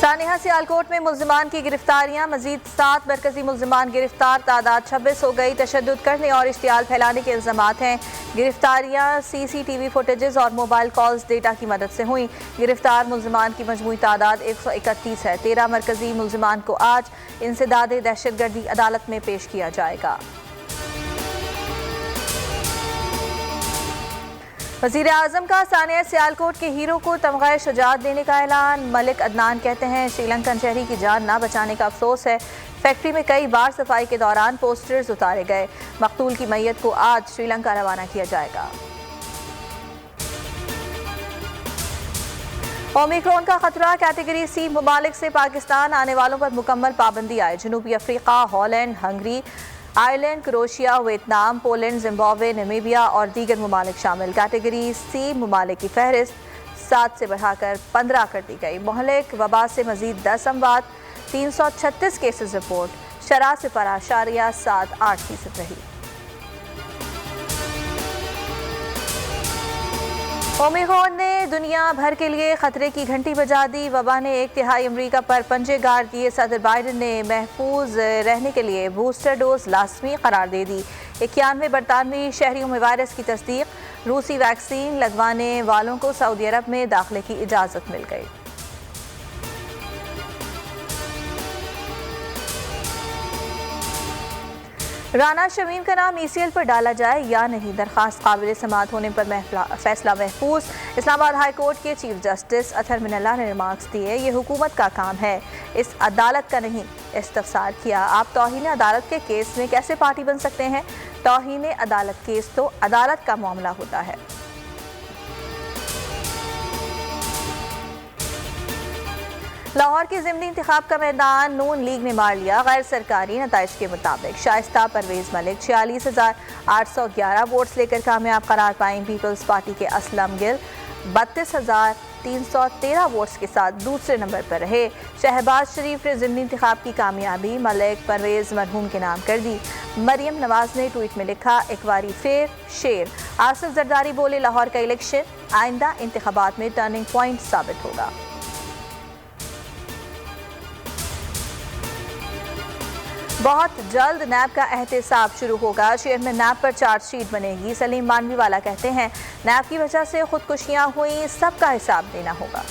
सानिहा सियालकोट में मुल्जिमान की गिरफ्तारियां, मजीद 7 मरकजी मुल्जिमान गिरफ्तार, तादाद 26 हो गई। तशद्दुद करने और इश्तियाल फैलाने के इल्जामात हैं। गिरफ्तारियां CCTV फुटेजेस और मोबाइल कॉल्स डेटा की मदद से हुई। गिरफ्तार मुल्जिमान की मजमूई तादाद 131 है। 13 मरकजी मुल्जिमान को आज इंसदाद दहशतगर्दी अदालत में पेश किया जाएगा। वज़ीर आज़म का सानिया सियालकोट के हीरो को तमग़ा शुजाअत देने का ऐलान। मलिक अदनान कहते हैं, श्रीलंकन शहरी की जान ना बचाने का अफसोस है। फैक्ट्री में कई बार सफाई के दौरान पोस्टर्स उतारे गए। मकतूल की मैयत को आज श्रीलंका रवाना किया जाएगा। ओमिक्रॉन का खतरा, कैटेगरी C मुमालिक से पाकिस्तान आने वालों पर मुकम्मल पाबंदी आए। जनूबी Africa, Holland, Hungary, Ireland, Croatia, Vietnam, Poland, Zimbabwe, Namibia और दीगर ममालिक शामिल। कैटेगरी C मुमालिक की फहरिस्त 7 से बढ़ाकर 15 कर दी गई। मुहलिक वबा से मजीद 10 अमवात, 336 केसेस रिपोर्ट। शरह से 0.78% रही। ओमिक्रॉन ने दुनिया भर के लिए खतरे की घंटी बजा दी। वबा ने 1/3 अमरीका पर पंजे गाड़ दिए। सदर बाइडन ने महफूज रहने के लिए बूस्टर डोज लाजमी करार दे दी। 91 बरतानवी शहरियों में वायरस की तस्दीक। रूसी वैक्सीन लगवाने वालों को सऊदी अरब में दाखिले की इजाज़त मिल गई। राना शमीम का नाम ECL पर डाला जाए या नहीं, दरखास्त काबिल समाअत होने पर फैसला महफूज। इस्लामाबाद हाई कोर्ट के चीफ जस्टिस अतहर मिनल्ला ने रिमार्क्स दिए, ये हुकूमत का काम है, इस अदालत का नहीं। इस्तफसार किया, आप तौहीन अदालत के केस में कैसे पार्टी बन सकते हैं? तौहीन अदालत केस तो अदालत का मामला होता है। लाहौर के ज़िमनी इंतखाब का मैदान नून लीग ने मार लिया। गैर सरकारी नताइज के मुताबिक शाइस्ता परवेज मलिक 46,811 वोट्स लेकर कामयाब करार पाई। पीपल्स पार्टी के असलम गिल 32,313 वोट्स के साथ दूसरे नंबर पर रहे। शहबाज शरीफ ने ज़िमनी इंतखाब की कामयाबी मलिक परवेज मरहूम के नाम कर दी। मरियम नवाज ने ट्वीट में लिखा, एक बारी फिर शेर। आसिफ जरदारी बोले, लाहौर का इलेक्शन आइंदा इंतखाबात में टर्निंग पॉइंट साबित होगा। बहुत जल्द नैब का एहतसाब शुरू होगा। चेयरमैन नैब पर चार्जशीट बनेगी। सलीम मानवीवाला कहते हैं, नैब की वजह से खुदकुशियां हुई, सबका हिसाब देना होगा।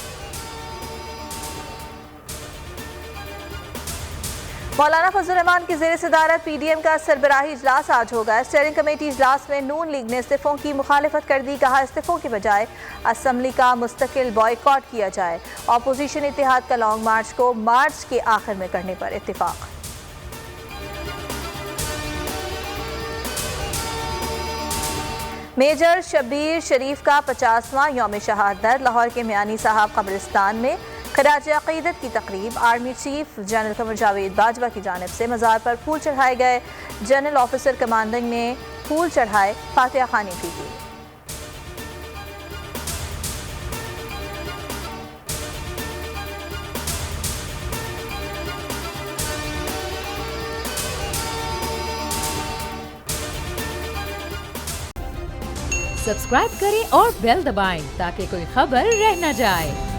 मौलाना फजल रहमान की ज़ेर सदारत PDM का सरबराही इजलास आज होगा। स्टीयरिंग कमेटी इजलास में नून लीग ने इस्तीफों की मुखालिफत कर दी। कहा, इस्तीफों के बजाय असम्बली का मुस्तकिल बॉयकॉट किया जाए। अपोजिशन इत्तेहाद का लॉन्ग मार्च को मार्च के आखिर में करने पर इत्तिफाक। मेजर शब्बीर शरीफ का 50वां यौम शहादत। लाहौर के मियानी साहब कब्रिस्तान में खराज अक़ीदत की तकरीब। Army chief general Qamar Javed Bajwa की जानिब से मज़ार पर फूल चढ़ाए गए। जनरल ऑफिसर कमांडिंग ने फूल चढ़ाए, फातिहा खानी भी की। सब्सक्राइब करें और बेल दबाएं ताकि कोई खबर रह न जाए।